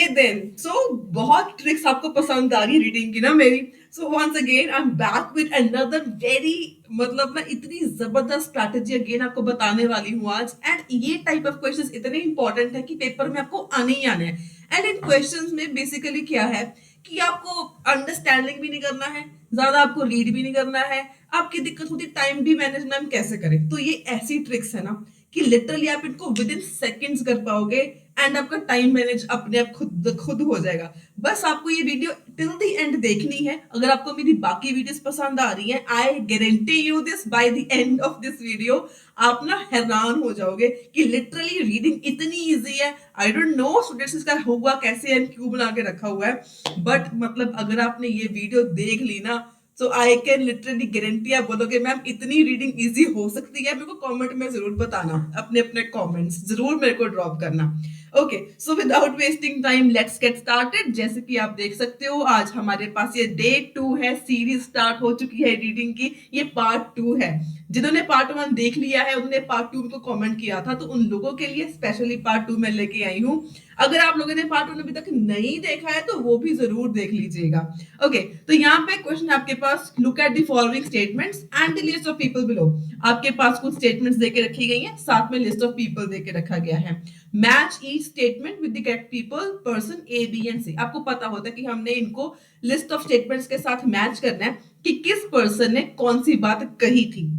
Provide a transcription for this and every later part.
बहुत ट्रिक्स आपको पसंद आ रही रीडिंग की ना मेरी। So once again I am back with another very, मतलब ना इतनी जबरदस्त स्ट्रैटेजी अगेन आपको बताने वाली हूँ आज। एंड ये टाइप ऑफ क्वेश्चंस इतने इंपॉर्टेंट है कि पेपर में आपको आने ही आने हैं। एंड इन क्वेश्चंस में बेसिकली क्या है कि आपको अंडरस्टैंडिंग भी नहीं करना है, ज्यादा आपको रीड भी नहीं करना है। आपकी दिक्कत होती टाइम भी मैनेजमेंट कैसे करें, तो ये ऐसी ट्रिक्स है ना कि लिटरली आप इनको विद इन सेकेंड्स कर पाओगे। एंड आपका टाइम मैनेज अपने आप खुद खुद हो जाएगा। बस आपको ये वीडियो टिल द एंड देखनी है। अगर आपको मेरी बाकी वीडियोस पसंद आ रही हैं, I guarantee you this, by the end of this video आप ना हैरान हो जाओगे कि लिटरली रीडिंग इतनी इजी है। आई डोंट नो स्टूडेंट्स इसका हुआ कैसे एंड क्यों बना के रखा हुआ है, बट मतलब अगर आपने ये वीडियो देख ली ना, सो आई कैन लिटरली गारंटी, आप बोलोगे मैम इतनी रीडिंग इजी हो सकती है। मेरे को कमेंट में जरूर बताना, अपने अपने कमेंट्स जरूर मेरे को ड्रॉप करना। Okay, so without wasting time let's get started. जैसे कि आप देख सकते हो आज हमारे पास ये डे 2 है, सीरीज स्टार्ट हो चुकी है रीडिंग की। ये पार्ट 2 है। जिन्होंने पार्ट 1 देख लिया है उन्होंने पार्ट 2 को कमेंट किया था, तो उन लोगों के लिए स्पेशली पार्ट 2 मैं लेके आई हूँ। अगर आप लोगों ने पार्ट 1 अभी तक नहीं देखा है तो वो भी जरूर देख लीजिएगा। ओके, तो यहाँ पे क्वेश्चन आपके पास, look at the following statements and the list of people below. आपके पास कुछ स्टेटमेंट्स देके रखी गई हैं, साथ में लिस्ट ऑफ पीपल देके रखा गया है। Match each statement with the correct people, person A B and C. आपको पता होता है कि हमने इनको लिस्ट ऑफ स्टेटमेंट्स के साथ मैच करना है कि किस पर्सन ने कौन सी बात कही थी।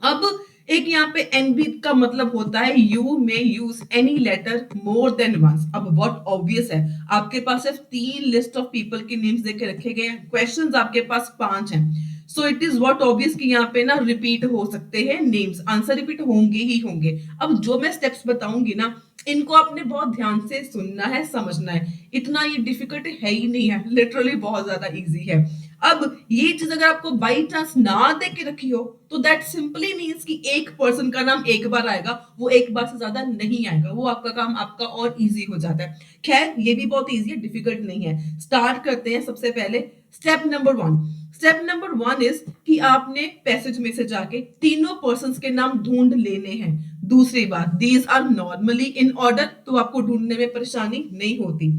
अब एक यहाँ पे एनबी का मतलब होता है you may use any letter more than once. अब बहुत ऑब्वियस है, आपके पास सिर्फ 3 लिस्ट ऑफ पीपल के नेम्स देके रखे गए हैं, क्वेश्चंस आपके पास 5 हैं। So it is what obvious कि यहाँ पे ना रिपीट हो सकते हैं नेम्स, आंसर रिपीट होंगे ही होंगे। अब जो मैं स्टेप्स बताऊंगी ना, इनको आपने बहुत ध्यान से सुनना है, समझना है। इतना ये डिफिकल्ट है ही नहीं है, लिटरली बहुत ज्यादा इजी है। अब ये चीज अगर आपको बाई चांस ना दे के रखी हो तो दैट सिंपली मीन्स कि एक पर्सन का नाम एक बार आएगा, वो एक बार से ज्यादा नहीं आएगा, वो आपका काम आपका और इजी हो जाता है। खैर ये भी बहुत इजी है, डिफिकल्ट नहीं है। स्टार्ट करते हैं सबसे पहले step number 1। Step number 1 is कि आपने पैसेज में से जाके तीनों पर्संस के नाम ढूंढ लेने हैं। दूसरी बात, these are normally in order, तो आपको ढूंढने में परेशानी नहीं होती।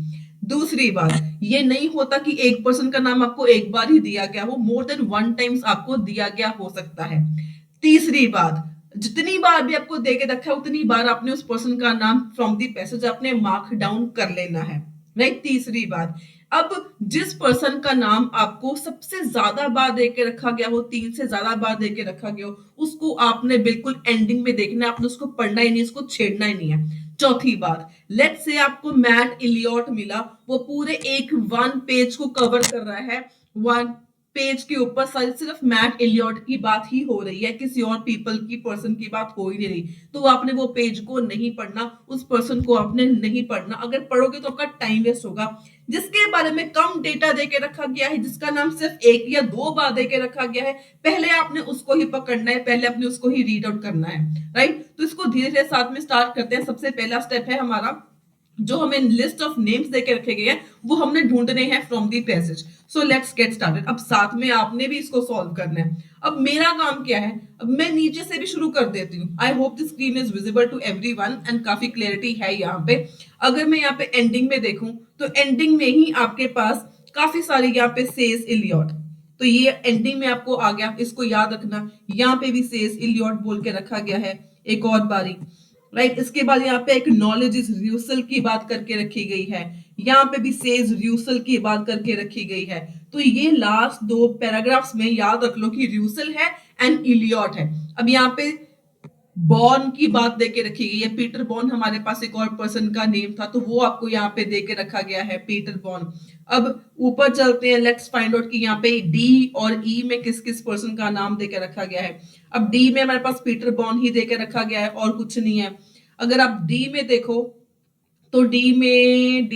दूसरी बात, ये नहीं होता कि एक पर्सन का नाम आपको एक बार ही दिया गया हो, मोर देन 1 टाइम्स आपको दिया गया हो सकता है। तीसरी बात, जितनी बार भी आपको दे के रखा है उतनी बार आपने उस पर्सन का नाम फ्रॉम दी पैसेज आपने मार्क डाउन कर लेना है। राइट, तीसरी बात, अब जिस पर्सन का नाम आपको सबसे ज्यादा बार दे के रखा गया हो, 3 से ज्यादा बार दे के रखा गया हो, उसको आपने बिल्कुल एंडिंग में देखना है, आपने उसको पढ़ना ही नहीं, उसको छेड़ना ही नहीं है। चौथी बात, लेट से आपको मैट इलियट मिला, वो पूरे एक 1 पेज को कवर कर रहा है। 1 पेज के ऊपर सिर्फ मैट इलियट की बात ही हो रही है, किसी और पीपल की पर्सन की बात हो ही नहीं रही, तो आपने वो पेज को नहीं पढ़ना, उस पर्सन को आपने नहीं पढ़ना। अगर पढ़ोगे तो आपका टाइम वेस्ट होगा। जिसके बारे में कम डेटा देके रखा गया है, जिसका नाम सिर्फ 1 या 2 बार देके रखा गया है, पहले आपने उसको ही पकड़ना है, पहले आपने उसको ही रीड आउट करना है। राइट, तो इसको धीरे धीरे साथ में स्टार्ट करते हैं। सबसे पहला स्टेप है हमारा, जो हमें लिस्ट ऑफ नेम्स देके रखे गए हैं वो हमने ढूंढने हैं from the passage. So let's get started. अब साथ में आपने भी इसको सॉल्व करना है। अब मेरा काम क्या है, अब मैं नीचे से भी शुरू कर देती हूँ। I hope the screen is visible to everyone and काफी क्लैरिटी है यहाँ पे। अगर मैं यहाँ पे एंडिंग में देखूं तो एंडिंग में ही आपके पास काफी सारी यहाँ पे सेज इलियट, तो ये एंडिंग में आपको आ गया, इसको याद रखना। यहाँ पे भी सेज इलियट बोल के रखा गया है एक और बारी। राइट, इसके बाद यहाँ पे एक नॉलेज इज र्यूसल की बात करके रखी गई है, यहाँ पे भी सेज र्यूसल की बात करके रखी गई है। तो ये लास्ट 2 पैराग्राफ्स में याद रख लो कि र्यूसल है एंड इलियट है। अब यहाँ पे बॉर्न की बात देके रखी गई है, पीटर बॉर्न हमारे पास एक और पर्सन का नेम था, तो वो आपको यहाँ पे देके रखा गया है, पीटर बॉर्न। अब ऊपर चलते हैं, लेट्स फाइंड आउट कि यहाँ पे डी और ई में किस किस पर्सन का नाम देके रखा गया है। अब डी में हमारे पास पीटर बॉर्न ही देके रखा गया है और कुछ नहीं है। अगर आप डी में देखो तो डी में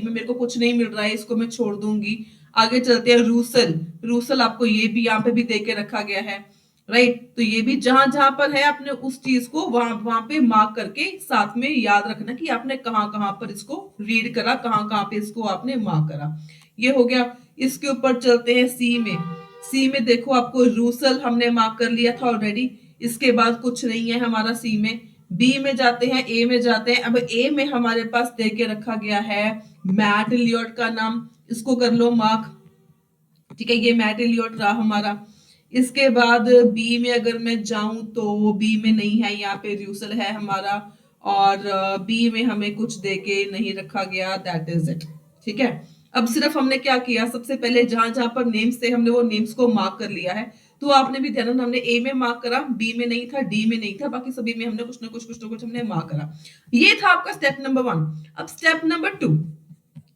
मेरे को कुछ नहीं मिल रहा है, इसको मैं छोड़ दूंगी। आगे चलते हैं, रूसल, रूसल आपको ये भी यहाँ पे भी देके रखा गया है। राइट, तो ये भी जहां जहां पर है आपने उस चीज को वहां वहां पे मार्क करके साथ में याद रखना कि आपने कहां कहां पर इसको रीड करा, कहां कहां पे इसको आपने मार्क करा। ये हो गया। इसके ऊपर चलते हैं सी में। सी में देखो आपको रूसल हमने मार्क कर लिया था ऑलरेडी, इसके बाद कुछ नहीं है हमारा सी में। बी में जाते हैं, ए में जाते हैं। अब ए में हमारे पास दे के रखा गया है मैट एलियट का नाम, इसको कर लो मार्क, ठीक है, ये मैट एलियट रहा हमारा। इसके बाद बी में अगर मैं जाऊं तो बी में नहीं है, यहाँ पे रूसल है हमारा, और बी में हमें कुछ देके नहीं रखा गया, दैट इज इट। ठीक है, अब सिर्फ हमने क्या किया, सबसे पहले जहां जहां पर नेम्स थे हमने वो नेम्स को मार्क कर लिया है। तो आपने भी ध्यान, हमने ए में मार्क करा, बी में नहीं था, डी में नहीं था, बाकी सभी में हमने कुछ ना कुछ हमने मार्क करा। ये था आपका स्टेप नंबर 1। अब step number 2,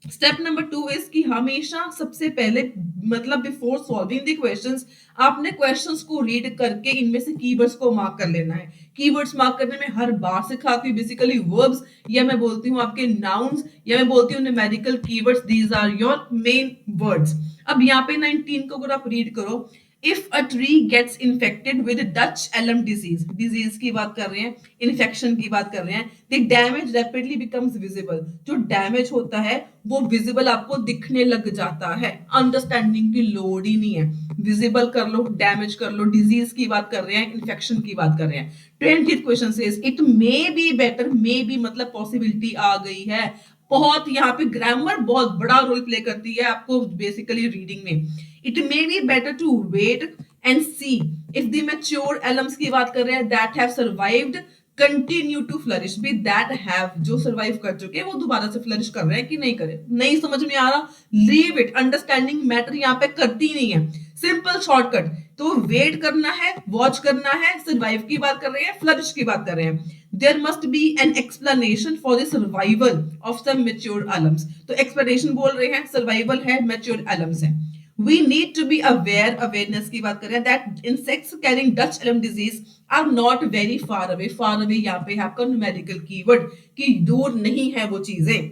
step number 2 is कि हमेशा सबसे पहले मतलब बिफोर सॉल्विंग द क्वेश्चंस आपने क्वेश्चंस को रीड करके इनमें से कीवर्ड्स को मार्क कर लेना है। कीवर्ड्स मार्क करने में हर बार सिखाती हूँ, बेसिकली वर्ब्स, या मैं बोलती हूँ आपके नाउन्स, या मैं बोलती हूँ numerical keywords, these are your main words. अब यहाँ पे 19 को अगर आप रीड करो, if a tree gets infected with Dutch elm disease, disease की बात कर रहे हैं, इन्फेक्शन की बात कर रहे हैं, the damage rapidly becomes visible, जो डैमेज होता है वो विजिबल आपको दिखने लग जाता है, अंडरस्टैंडिंग की लोड ही नहीं है, विजिबल कर लो, डैमेज कर लो, डिजीज की बात कर रहे हैं, इन्फेक्शन की बात कर रहे हैं। 20th question says it may be better, may be मतलब पॉसिबिलिटी आ गई है, बहुत यहाँ पे ग्रामर बहुत बड़ा रोल प्ले करती है आपको बेसिकली रीडिंग में। It may be better to wait and see if the mature elms की बात कर रहे हैं that have survived continue to flourish, भी दैट हैव जो सर्वाइव कर चुके हैं वो दोबारा से फ्लरिश कर रहे हैं कि नहीं करे, नहीं समझ में आ रहा, लीव इट, अंडरस्टैंडिंग मैटर यहाँ पे करती नहीं है, सिंपल शॉर्टकट। तो वेट करना है, वॉच करना है, सर्वाइव की बात कर रहे हैं, फ्लरिश की बात कर रहे हैं। There must be an explanation for the survival of some mature elms, तो एक्सप्लेनेशन बोल रहे हैं, सर्वाइवल है, मैच्योर एलम्स है। We need to be aware, awareness की बात कर रहे हैं, that insects carrying Dutch elm disease are not very far away, far away यहाँ पे है आपका numerical keyword कि दूर नहीं है वो चीजें।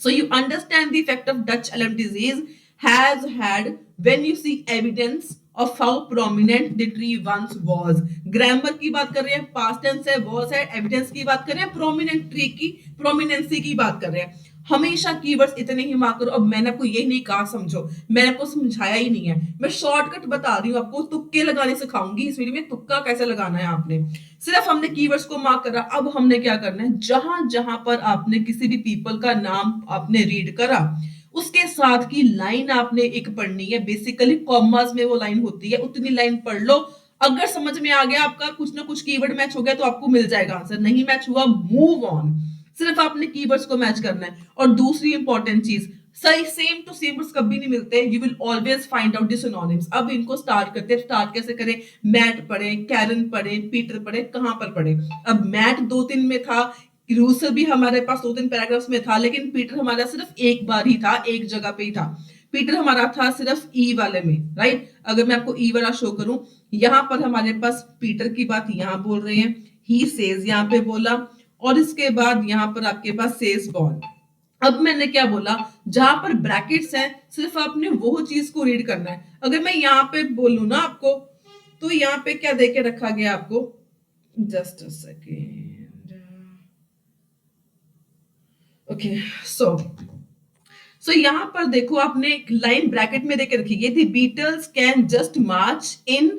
So you understand the effect of Dutch elm disease has had when you see evidence of how prominent the tree once was. Grammar की बात कर रहे हैं, past tense है, was है, evidence की बात कर रहे हैं, prominent tree की prominency की बात कर रहे हैं। हमेशा कीवर्ड्स इतने ही मार्क करो। अब मैंने आपको ये नहीं कहा समझो, मैंने आपको समझाया ही नहीं है, मैं शॉर्टकट बता रही हूँ आपको, तुक्के लगाने सिखाऊंगी इस वीडियो में, तुक्का कैसे लगाना है आपने। सिर्फ हमने कीवर्ड्स को मार्क करा, अब हमने क्या करना है, जहां जहां पर आपने किसी भी पीपल का नाम आपने रीड करा उसके साथ की लाइन आपने एक पढ़नी है, बेसिकली कॉमास में वो लाइन होती है, उतनी लाइन पढ़ लो। अगर समझ में आ गया आपका, कुछ ना कुछ कीवर्ड मैच हो गया तो आपको मिल जाएगा आंसर, नहीं मैच हुआ मूव ऑन। सिर्फ आपने कीवर्ड्स को मैच करना है। और दूसरी इंपॉर्टेंट चीज, सही सेम टू सेम वर्ड्स कभी नहीं मिलते, you will always find out the synonyms. अब इनको स्टार्ट करते हैं, स्टार्ट कैसे करें, मैट पढ़े, कैरन पढ़े, पीटर पढ़े, कहां पर पढ़े। अब मैट 2-3 में था, रूसर भी हमारे पास 2-3 पैराग्राफ्स में था, लेकिन पीटर हमारा सिर्फ एक बार ही था, एक जगह पे ही था। पीटर हमारा था सिर्फ ई वाले में, राइट। अगर मैं आपको ई वाला शो करूं, यहां पर हमारे पास पीटर की बात यहां बोल रहे हैं, ही सेज यहां पे बोला, और इसके बाद यहां पर आपके पास सेज बॉर्न। अब मैंने क्या बोला, जहां पर ब्रैकेट्स हैं सिर्फ आपने वो चीज को रीड करना है। अगर मैं यहां पे बोलूं ना आपको, तो यहां पे क्या देके रखा गया आपको, जस्ट अ सेकेंड, ओके, सो यहां पर देखो आपने एक लाइन ब्रैकेट में देके रखी है, the beetles can just march in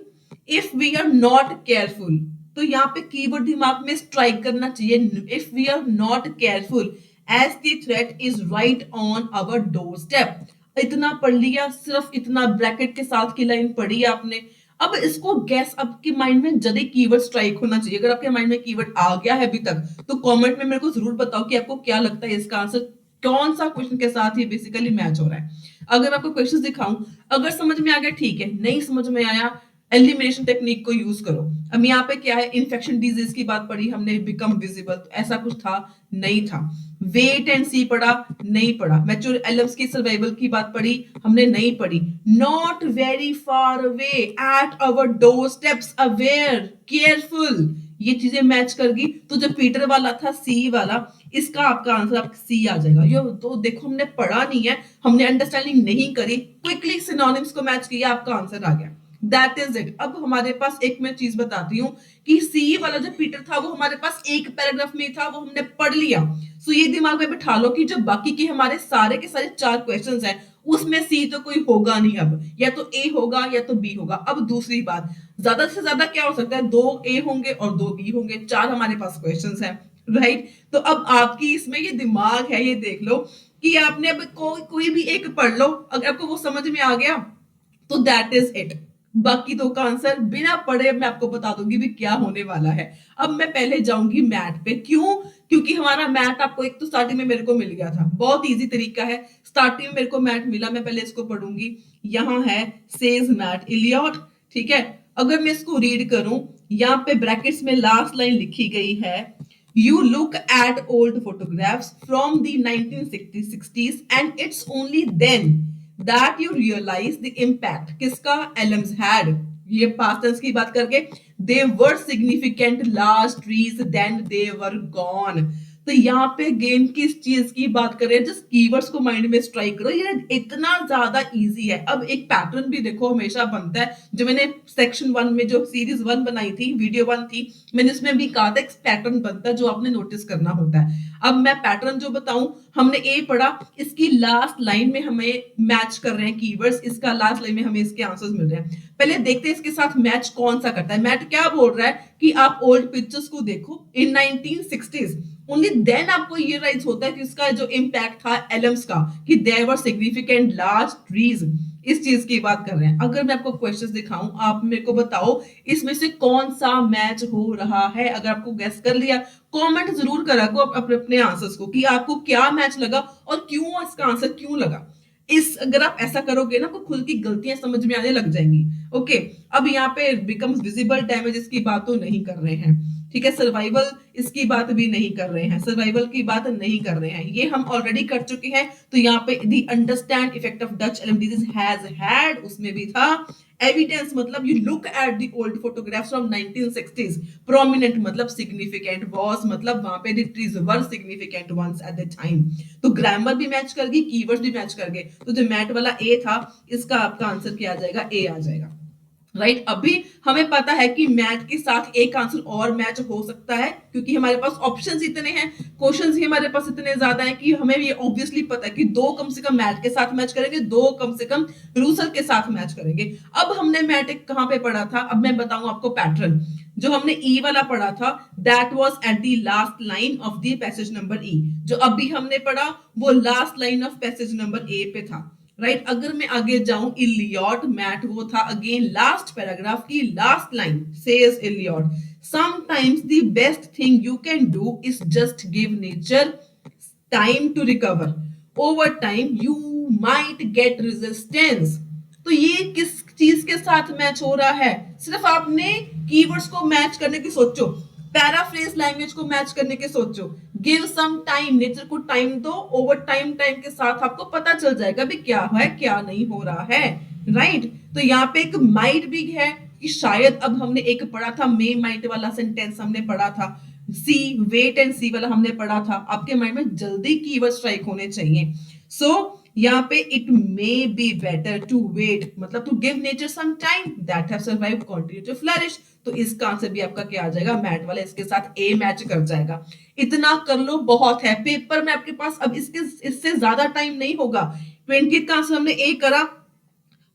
if we are not careful. तो यहाँ पे कीवर्ड दिमाग में स्ट्राइक करना चाहिए, if we are not careful as the threat is right on our doorstep. इतना पढ़ लिया, सिर्फ इतना ब्रैकेट के साथ की लाइन पढ़ी आपने। अब इसको गैस, आपके माइंड में जल्दी कीवर्ड स्ट्राइक होना चाहिए। अगर आपके माइंड में कीवर्ड आ गया है अभी तक, तो कमेंट में मेरे को जरूर बताओ कि आपको क्या लगता है इसका आंसर कौन सा क्वेश्चन के साथ ये बेसिकली मैच हो रहा है। अगर मैं आपको क्वेश्चन दिखाऊं, अगर समझ में आ गया ठीक है, नहीं समझ में आया एलिमिनेशन टेक्निक को यूज करो। अब यहाँ पे क्या है, इन्फेक्शन डिजीज की बात पढ़ी हमने, बिकम विजिबल, तो ऐसा कुछ था नहीं था। वेट एंड सी पढ़ा, नहीं पढ़ा। मैच्योर एलम्स की सर्वाइवल की बात पढ़ी हमने, नहीं पढ़ी। Not very far away, at our doorsteps, aware, careful, ये चीजें मैच कर गई। तो जो पीटर वाला था सी वाला, इसका आपका आंसर आपका सी आ जाएगा। ये तो देखो हमने पढ़ा नहीं है, हमने अंडरस्टैंडिंग नहीं करी, क्विकली सिनोनिम्स को मैच किया, आपका आंसर आ गया, दैट इज इट। अब हमारे पास एक मैं चीज बताती हूँ कि सी वाला जो पीटर था वो हमारे पास एक पैराग्राफ में था, वो हमने पढ़ लिया। सो ये दिमाग में बिठा लो कि जो बाकी के हमारे सारे के सारे 4 क्वेश्चंस हैं उसमें सी तो कोई होगा नहीं, अब या तो ए होगा या तो बी होगा। अब दूसरी बात, ज्यादा से ज्यादा क्या हो सकता है, 2 ए होंगे और 2 बी होंगे, 4 हमारे पास क्वेश्चंस हैं, राइट। तो अब आपकी इसमें ये दिमाग है, ये देख लो कि आपने अब कोई भी एक पढ़ लो, अगर आपको वो समझ में आ गया तो दैट इज इट। बाकी दो का आंसर बिना पढ़े मैं आपको बता दूंगी भी क्या होने वाला है। अब मैं पहले जाऊंगी मैथ पे। क्यों? क्योंकि हमारा मैथ आपको एक तो स्टार्टिंग में मेरे को मिल गया था, बहुत इजी तरीका है। स्टार्टिंग में मेरे को मैथ मिला, मैं पहले इसको पढ़ूंगी। यहाँ है सेज मैथ इलियट, ठीक है। अगर मैं इसको रीड करूं, यहाँ पे ब्रैकेट्स में लास्ट लाइन लिखी गई है, you look at old photographs from the 1960s and it's only then that you realize the impact किसका, Elms had, ये past tense की बात करके, they were significant large trees then they were gone। तो यहाँ पे गेन किस चीज की बात करें, जस्ट कीवर्ड्स को माइंड में स्ट्राइक करो, ये इतना ज्यादा इजी है। अब एक पैटर्न भी देखो हमेशा बनता है, जो मैंने सेक्शन 1 में जो सीरीज 1 बनाई थी, वीडियो 1 थी, मैंने उसमें भी कहा था एक पैटर्न बनता है जो आपने नोटिस करना होता है। अब मैं पैटर्न जो बताऊं, हमने ए पढ़ा, इसकी लास्ट लाइन में हमें मैच कर रहे हैं कीवर्ड्स, इसका लास्ट लाइन में हमें इसके आंसर्स मिल रहे हैं। पहले देखते हैं इसके साथ मैच कौन सा करता है। मैच क्या बोल रहा है कि आप ओल्ड पिक्चर्स को देखो इन 1960s, ओनली देन आपको ये राइज होता है कि इसका जो इम्पैक्ट था एलम्स का, कि there were significant large trees, इस चीज की बात कर रहे हैं। अगर मैं आपको क्वेश्चंस दिखाऊं, आप मेरे को बताओ इसमें से कौन सा मैच हो रहा है। अगर आपको गेस कर लिया, कमेंट जरूर करा को अपने अपने आंसर्स को कि आपको क्या मैच लगा और क्यों, इसका आंसर क्यों लगा। इस अगर आप ऐसा करोगे ना, तो खुद की गलतियां समझ में आने लग जाएंगी। ओके, अब यहाँ पे बिकम्स विजिबल डैमेज की बात तो नहीं कर रहे हैं, ठीक है। सर्वाइवल इसकी बात भी नहीं कर रहे हैं, सर्वाइवल की बात नहीं कर रहे हैं, ये हम ऑलरेडी कर चुके हैं। तो यहाँ पे the understand effect of Dutch elm disease has had, उसमें भी था। एविडेंस मतलब you look at the old photographs from 1960s, prominent मतलब सिग्निफिकेंट, वॉज मतलब वहां पे the trees were significant once at the time. तो ग्रामर भी मैच कर गई, कीवर्ड्स भी मैच कर गए। तो जो मैट वाला ए था, इसका आपका आंसर क्या आ जाएगा, ए आ जाएगा, राइट। अभी हमें पता है कि मैथ के साथ एक आंसर और मैच हो सकता है, क्योंकि हमारे पास ऑप्शंस इतने हैं, क्वेश्चंस ही हमारे पास इतने ज्यादा हैं कि हमें ये ऑब्वियसली पता है कि दो कम से कम मैथ के साथ मैच करेंगे, दो कम से कम रूसल के साथ मैच करेंगे। अब हमने मैथ कहां पे पढ़ा था, अब मैं बताऊं आपको पैटर्न। जो हमने ई वाला पढ़ा था, that was at the last line of the passage number ई। जो अभी हमने पढ़ा वो last line of passage number A पे था, राइट। अगर मैं आगे जाऊं, इलियट मैट वो था अगेन लास्ट पैराग्राफ की last line, says Elliott, sometimes the best thing you can do is just give nature time to recover, over time you might get resistance. तो ये किस चीज के साथ मैच हो रहा है, सिर्फ आपने कीवर्ड्स को मैच करने की सोचो, पैराफ्रेज लैंग्वेज को मैच करने के सोचो, गिव सम टाइम, नेचर को टाइम दो, ओवर टाइम, टाइम के साथ आपको पता चल जाएगा भी क्या है क्या नहीं हो रहा है, राइट। तो यहाँ पे एक माइट भी है कि शायद, अब हमने एक पढ़ा था मे माइट वाला सेंटेंस हमने पढ़ा था, सी वेट एंड सी वाला हमने पढ़ा था, आपके माइंड में जल्दी कीवर्ड स्ट्राइक होने चाहिए। सो यहाँ पे it may be better to wait मतलब to give nature some time that have survived continue to flourish. तो इसका आंसर भी आपका क्या आ जाएगा, मैट वाला, इसके साथ ए मैच कर जाएगा। इतना कर लो, बहुत है पेपर में आपके पास। अब इससे ज्यादा टाइम नहीं होगा। 20 का आंसर हमने ए करा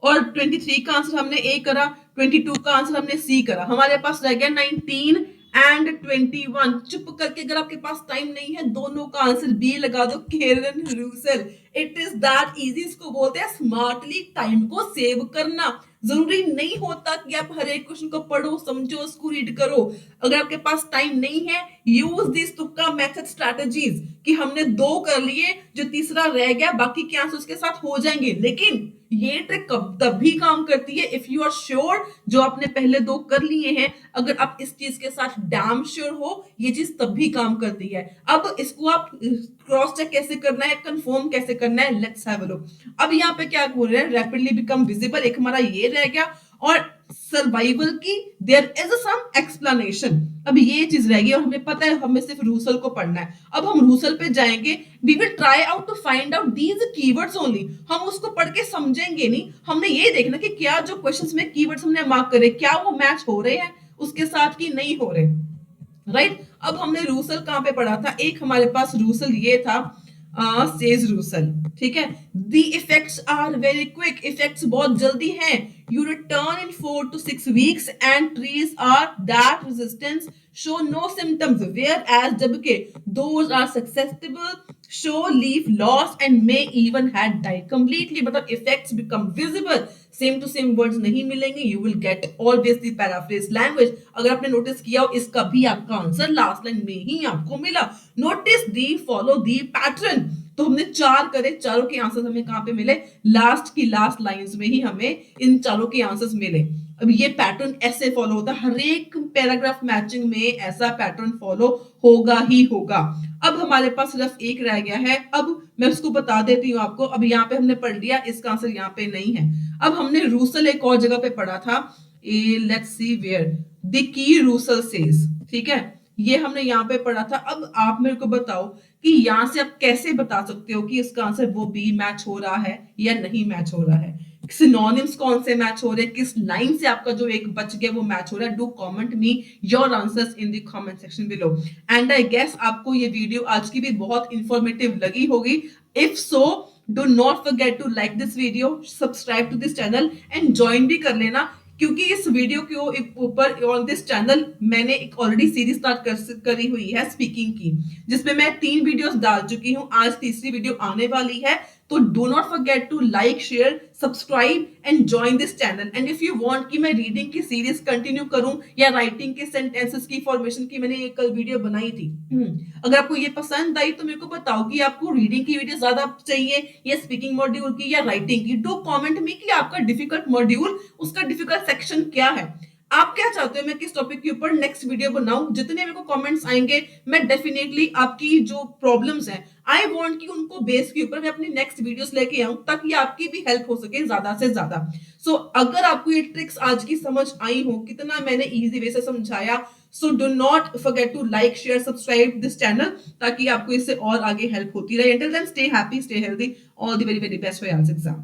और 23 का आंसर हमने ए करा, 22 का आंसर हमने सी करा, हमारे पास रह गया 19 एंड 21। चुप करके, अगर आपके पास टाइम नहीं है, दोनों का आंसर बी लगा दो, Karen Russell. It is that easy. इसको बोलते हैं स्मार्टली टाइम को सेव करना। जरूरी नहीं होता कि आप हर एक क्वेश्चन को पढ़ो, समझो, उसको रीड करो। अगर आपके पास टाइम नहीं है, यूज दिस तुक्का मेथड स्ट्रैटेजीज, कि हमने दो कर लिए, जो तीसरा रह गया बाकी के आंसर उसके साथ हो जाएंगे। लेकिन ये ट्रिक कब तभी काम करती है इफ यू आर श्योर, जो आपने पहले दो कर लिए हैं, अगर आप इस चीज के साथ डैम श्योर हो, ये चीज तभी काम करती है। अब इसको आप क्रॉस चेक कैसे करना है, कंफर्म कैसे करना है, लेट्स हैव अ लुक। अब यहाँ पे क्या बोल रहे हैं, रैपिडली बिकम विजिबल, एक हमारा ये रह गया, और सर्वाइवल की देयर इज सम एक्सप्लेनेशन। अब ये चीज रहेगी और हमें पता है हमें सिर्फ रूसल को पढ़ना है। अब हम रूसल पे जाएंगे, we will try out to find out these keywords only. हम उसको पढ़ के समझेंगे नहीं, हमने ये देखना कि क्या जो क्वेश्चंस में कीवर्ड्स हमने मार्क करे, क्या वो मैच हो रहे हैं उसके साथ कि नहीं हो रहे, राइट। अब हमने रूसल कहां पे पढ़ा था, एक हमारे पास रूसल ये था, सेज रूसल, ठीक है। The effects are very quick, effects बहुत जल्दी हैं। You return in 4 to 6 weeks and trees are that resistance show no symptoms, whereas जबकि those are susceptible show leaf lost and may even had died completely. मतलब effects become visible. Same to same words नहीं मिलेंगे. You will get always the paraphrase language. अगर आपने notice किया हो, इसका भी आपका आंसर लास्ट लाइन में ही आपको मिला. Notice the, follow the pattern. तो हमने चार करे, चारों के आंसर हमें कहां पे मिले? लास्ट की लास्ट लाइंस में ही हमें इन चारों के आंसर्स मिले. अब ये पैटर्न ऐसे फॉलो होता है, हर एक पैराग्राफ मैचिंग में ऐसा पैटर्न फॉलो होगा ही होगा. अब हमारे पास सिर्फ एक रह गया है. अब मैं उसको बता देती हूँ आपको. अब यहाँ पे हमने पढ़ लिया, इसका आंसर यहाँ पे नहीं है. अब हमने रूसल एक और जगह पे पढ़ा था. Let's see where the key रूसल सेज. ठीक है, ये हमने यहाँ पे पढ़ा था. अब आप मेरे को बताओ कि यहाँ से आप कैसे बता सकते हो कि इसका आंसर वो बी मैच हो रहा है या नहीं मैच हो रहा है. सिनोनिम्स कौन से मैच हो रहे हैं, किस लाइन से आपका जो एक बच गया वो मैच हो रहा है. Do comment me your answers in the comment section below. And I guess आपको ये वीडियो आज की भी बहुत इंफॉर्मेटिव लगी होगी. If so, do not forget to like this video, subscribe to this channel and join भी कर लेना, क्योंकि इस वीडियो के ऊपर ऑन दिस चैनल मैंने एक ऑलरेडी सीरीज स्टार्ट करी हुई है स्पीकिंग की, जिसमें मैं 3 वीडियोस डाल चुकी हूं. आज तीसरी वीडियो आने वाली है. तो do not forget to like, share, subscribe and join this channel. And if you want कि मैं रीडिंग की सीरीज कंटिन्यू करूं या राइटिंग के सेंटेंसेस की फॉर्मेशन की, मैंने एक कल वीडियो बनाई थी. अगर आपको ये पसंद आई तो मेरे को बताओ कि आपको रीडिंग की वीडियो ज्यादा चाहिए या स्पीकिंग मॉड्यूल की या राइटिंग की. डू कमेंट मी कि आपका डिफिकल्ट मॉड्यूल, उसका डिफिकल्ट सेक्शन क्या है. आप क्या चाहते हो मैं किस टॉपिक के ऊपर नेक्स्ट वीडियो बनाऊं. जितने मेरे को कमेंट्स आएंगे मैं डेफिनेटली आपकी जो प्रॉब्लम्स हैं, आई वांट कि उनको बेस के ऊपर मैं अपनी नेक्स्ट वीडियोस लेके आऊं, ताकि आपकी भी हेल्प हो सके ज्यादा से ज्यादा. सो अगर आपको ये ट्रिक्स आज की समझ आई हो, कितना मैंने इजी वे से समझाया, so do not forget to like, share, subscribe this channel, ताकि आपको इससे और आगे हेल्प होती रहे. Until then, stay happy, stay healthy. All the very, very best for your exam.